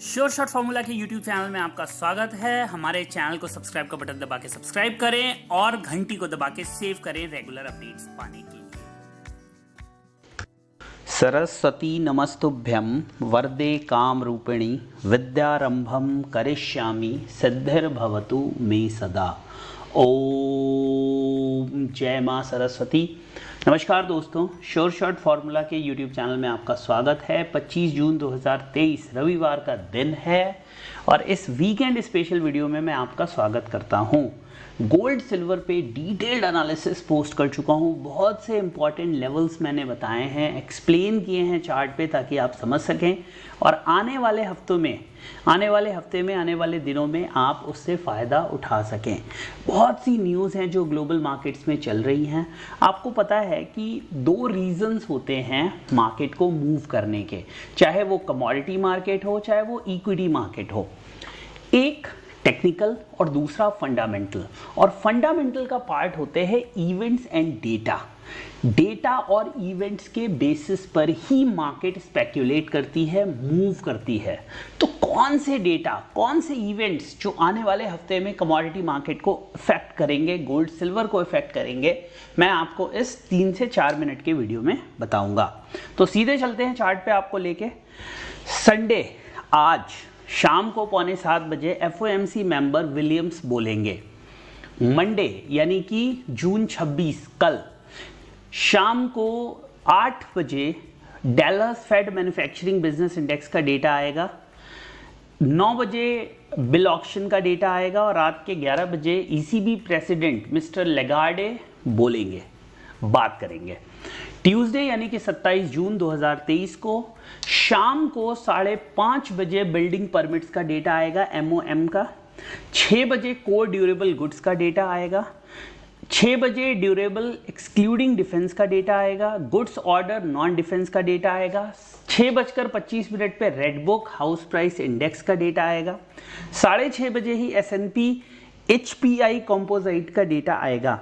Sure shot formula के YouTube channel में आपका स्वागत है। हमारे चैनल को सब्सक्राइब का बटन दबा के सब्सक्राइब करें और घंटी को दबा के सेव करें रेगुलर अपडेट्स पाने के लिए। सरस्वती नमस्तुभ्यं वरदे काम रूपिणी विद्यारंभम करिष्यामि सिद्धिर्भवतु मे सदा। ओम जय मां सरस्वती। नमस्कार दोस्तों, श्योर शॉट फॉर्मूला के YouTube चैनल में आपका स्वागत है। 25 जून 2023 रविवार का दिन है और इस वीकेंड स्पेशल वीडियो में मैं आपका स्वागत करता हूं। गोल्ड सिल्वर पे डिटेल्ड एनालिसिस पोस्ट कर चुका हूं। बहुत से इंपॉर्टेंट लेवल्स मैंने बताए हैं, एक्सप्लेन किए हैं चार्ट पे ताकि आप समझ सकें और आने वाले हफ्ते में आने वाले दिनों में आप उससे फ़ायदा उठा सकें। बहुत सी न्यूज़ हैं जो ग्लोबल मार्केट्स में चल रही हैं। आपको पता है कि दो रीजंस होते हैं मार्केट को मूव करने के, चाहे वो कमोडिटी मार्केट हो चाहे वो इक्विटी मार्केट हो। एक टेक्निकल और दूसरा फंडामेंटल। और फंडामेंटल का पार्ट होते हैं इवेंट्स एंड डेटा और इवेंट्स के बेसिस पर ही मार्केट स्पेक्यूलेट करती है, मूव करती है। तो कौन से डेटा, कौन से इवेंट्स जो आने वाले हफ्ते में कमोडिटी मार्केट को इफेक्ट करेंगे, गोल्ड सिल्वर को इफेक्ट करेंगे, मैं आपको इस 3 से 4 मिनट के वीडियो में बताऊंगा। तो सीधे चलते हैं चार्ट पे आपको लेके। संडे आज शाम को 6:45 बजे FOMC मेंबर विलियम्स बोलेंगे। मंडे यानी कि जून 26 कल शाम को 8 बजे Dallas Fed manufacturing business index का डेटा आएगा। 9 बजे बिल ऑक्शन का डेटा आएगा और रात के 11 बजे ECB प्रेसिडेंट मिस्टर लेगार्डे बोलेंगे, बात करेंगे। ट्यूसडे यानी कि 27 जून 2023 को शाम को 5:30 बजे बिल्डिंग परमिट्स का डेटा आएगा, MOM का। 6 बजे कोर ड्यूरेबल गुड्स का डेटा आएगा। 6 बजे ड्यूरेबल एक्सक्लूडिंग डिफेंस का डेटा आएगा। गुड्स ऑर्डर नॉन डिफेंस का डेटा आएगा। 6:25 पे red book house price index का डेटा आएगा। 6:30 बजे ही S&P HPI कंपोजिट का डेटा आएगा।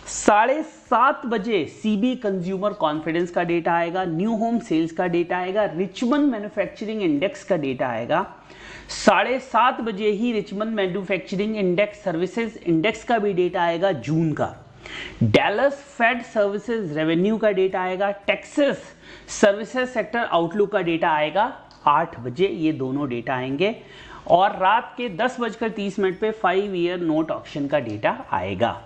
7:30 बजे CB कंज्यूमर कॉन्फिडेंस का डेटा आएगा। न्यू होम सेल्स का डेटा आएगा। रिचमंड मैन्युफैक्चरिंग इंडेक्स का डेटा आएगा। 7:30 बजे ही Richmond manufacturing index services index का भी डेटा आएगा जून का। डैलस फेड सर्विसेज रेवेन्यू का डेटा आएगा। टेक्सास सर्विसेज सेक्टर आउटलुक का डेटा आएगा 8 बजे। ये दोनों डेटा आएंगे और रात के 10:30 पे 5 ईयर नोट ऑक्शन का डेटा आएगा।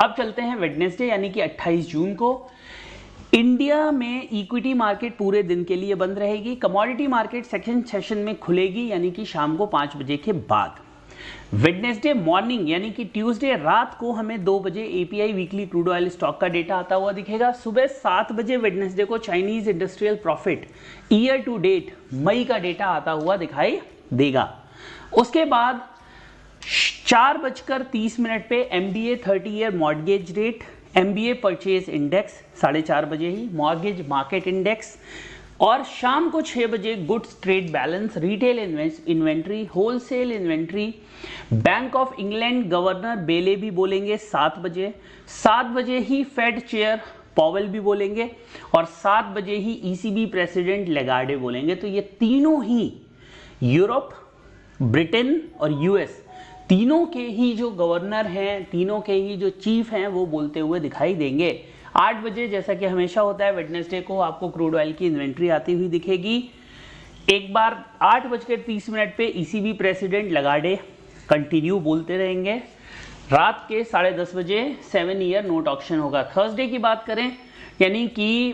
अब चलते हैं वेडनेसडे यानी कि 28 जून को। इंडिया में इक्विटी मार्केट पूरे दिन के लिए बंद रहेगी। कमोडिटी मार्केट सेकंड सेशन में खुलेगी यानी कि शाम को 5 बजे के बाद। वेडनेसडे मॉर्निंग यानी कि ट्यूसडे रात को हमें 2 बजे API weekly crude oil stock का डेटा आता हुआ दिखेगा। सुबह 7 बजे वेडनेसडे को Chinese industrial profit year to date मई का डेटा आता हुआ दिखाई देगा। उसके बाद 4:30 पे MBA 30 year mortgage rate, MBA purchase index 4:30 बजे ही, मॉर्गेज मार्केट इंडेक्स और शाम को 6 बजे goods trade balance, retail inventory, wholesale inventory. Bank of England governor बेले भी बोलेंगे 7 बजे। 7 बजे ही फेड चेयर पॉवेल भी बोलेंगे और 7 बजे ही ECB प्रेसिडेंट लेगार्डे बोलेंगे। तो ये तीनों ही यूरोप, ब्रिटेन और US तीनों के ही जो गवर्नर हैं, तीनों के ही जो चीफ हैं वो बोलते हुए दिखाई देंगे। 8 बजे जैसा कि हमेशा होता है वेडनेसडे को आपको क्रूड ऑयल की इन्वेंट्री आती हुई दिखेगी। एक बार 8:30 पे ECB प्रेसिडेंट लेगार्डे कंटिन्यू बोलते रहेंगे। रात के 10:30 बजे 7 ईयर नोट ऑक्शन होगा। थर्सडे की बात करें यानी कि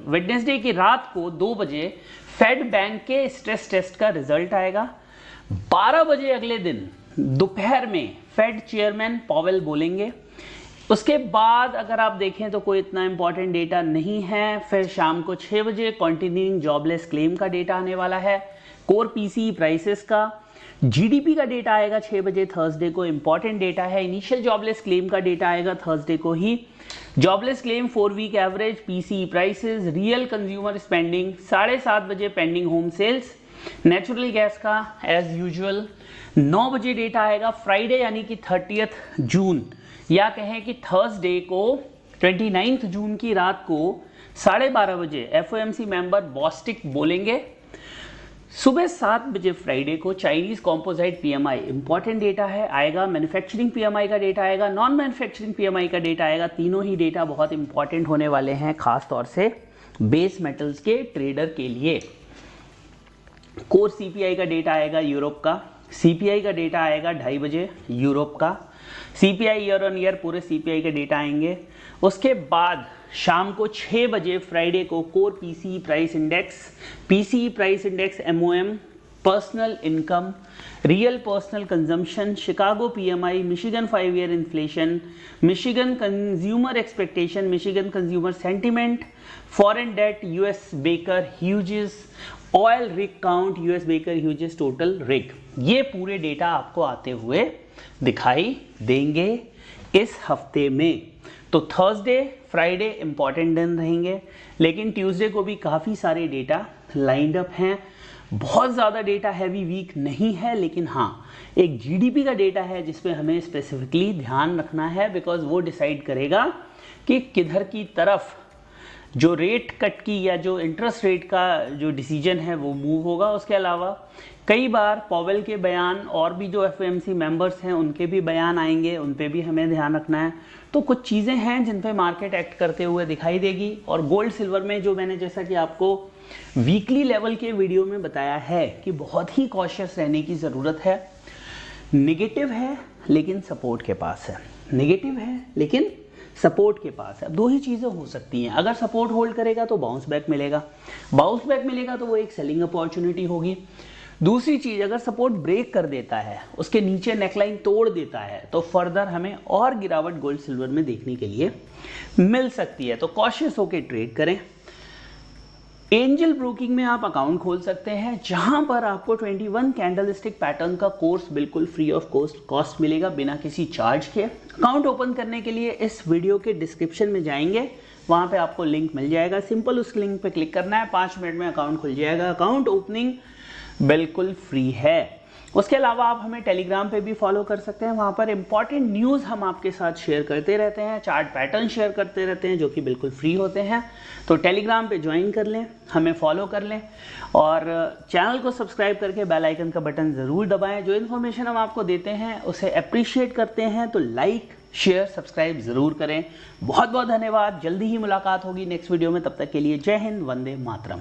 वेडनेसडे की रात को 2 बजे फेड बैंक के स्ट्रेस टेस्ट का रिजल्ट आएगा। 12 बजे अगले दिन दोपहर में फेड चेयरमैन पॉवेल बोलेंगे। उसके बाद अगर आप देखें तो कोई इतना इंपॉर्टेंट डेटा नहीं है। फिर शाम को 6 बजे कंटिन्यूइंग जॉबलेस क्लेम का डेटा आने वाला है। कोर PCE प्राइसेस का, GDP का डेटा आएगा 6 बजे थर्सडे को, इंपॉर्टेंट डेटा है। इनिशियल जॉबलेस क्लेम का डेटा आएगा थर्सडे को ही। Jobless claim 4 week average, PCE prices, real consumer spending. 7:30 बजे pending home sales, natural gas का एज यूजुअल। 9 बजे डेटा आएगा फ्राइडे यानी कि 30 जून या कहें कि थर्सडे को 29 जून की रात को 12:30 बजे FOMC मेंबर बॉस्टिक बोलेंगे सुबह 7 बजे फ्राइडे को Chinese composite PMI important data है आएगा, मैन्युफैक्चरिंग पीएमआई का डेटा आएगा, नॉन मैन्युफैक्चरिंग पीएमआई का डेटा आएगा। तीनों ही डेटा बहुत इंपॉर्टेंट होने वाले हैं, खास तौर से बेस मेटल्स के ट्रेडर के लिए। कोर सीपीआई का डेटा आएगा यूरोप का, सीपीआई का डेटा आएगा 2:30 बजे यूरोप का, सीपीआई ईयर ऑन ईयर पूरे सीपीआई के डेटा आएंगे। उसके बाद शाम को 6 बजे फ्राइडे को core PCE price index MOM, personal income, real personal consumption, Chicago PMI, Michigan 5 year inflation, Michigan consumer expectation, Michigan consumer sentiment, foreign debt, US Baker Hughes, oil rig count, US Baker Hughes total rig. ये पूरे data आपको आते हुए दिखाई देंगे इस हफ्ते में। तो थर्सडे फ्राइडे इंपॉर्टेंट दिन रहेंगे, लेकिन ट्यूसडे को भी काफ़ी सारे डेटा लाइंड अप हैं। बहुत ज़्यादा डेटा हैवी वीक नहीं है, लेकिन हाँ एक जीडीपी का डेटा है जिसपे हमें स्पेसिफिकली ध्यान रखना है, बिकॉज वो डिसाइड करेगा कि किधर की तरफ जो रेट कट की या जो इंटरेस्ट रेट का जो डिसीजन है वो मूव होगा। उसके अलावा कई बार पॉवेल के बयान और भी जो एफओएमसी मेंबर्स हैं उनके भी बयान आएंगे, उन पे भी हमें ध्यान रखना है। तो कुछ चीज़ें हैं जिन पे मार्केट एक्ट करते हुए दिखाई देगी। और गोल्ड सिल्वर में जो मैंने जैसा कि आपको वीकली लेवल के वीडियो में बताया है कि बहुत ही कॉशियस रहने की ज़रूरत है। निगेटिव है लेकिन सपोर्ट के पास है, नेगेटिव है लेकिन सपोर्ट के पास है। अब दो ही चीज़ें हो सकती हैं, अगर सपोर्ट होल्ड करेगा तो बाउंस बैक मिलेगा, तो वो एक सेलिंग अपॉर्चुनिटी होगी। दूसरी चीज़, अगर सपोर्ट ब्रेक कर देता है, उसके नीचे नेकलाइन तोड़ देता है, तो फर्दर हमें और गिरावट गोल्ड सिल्वर में देखने के लिए मिल सकती है। तो कॉशियस होकर ट्रेड करें। एंजल ब्रोकिंग में आप अकाउंट खोल सकते हैं, जहां पर आपको 21 कैंडलस्टिक पैटर्न का कोर्स बिल्कुल फ्री ऑफ कॉस्ट मिलेगा, बिना किसी चार्ज के। अकाउंट ओपन करने के लिए इस वीडियो के डिस्क्रिप्शन में जाएंगे, वहां पे आपको लिंक मिल जाएगा, सिंपल उस लिंक पे क्लिक करना है, 5 मिनट में अकाउंट खुल जाएगा। अकाउंट ओपनिंग बिल्कुल फ्री है। उसके अलावा आप हमें टेलीग्राम पे भी फॉलो कर सकते हैं, वहाँ पर इंपॉर्टेंट न्यूज़ हम आपके साथ शेयर करते रहते हैं, चार्ट पैटर्न शेयर करते रहते हैं जो कि बिल्कुल फ्री होते हैं। तो टेलीग्राम पे ज्वाइन कर लें, हमें फॉलो कर लें और चैनल को सब्सक्राइब करके बेल आइकन का बटन ज़रूर दबाएं। जो इन्फॉर्मेशन हम आपको देते हैं उसे अप्रिशिएट करते हैं तो लाइक शेयर सब्सक्राइब ज़रूर करें। बहुत बहुत धन्यवाद। जल्दी ही मुलाकात होगी नेक्स्ट वीडियो में, तब तक के लिए जय हिंद, वंदे मातरम।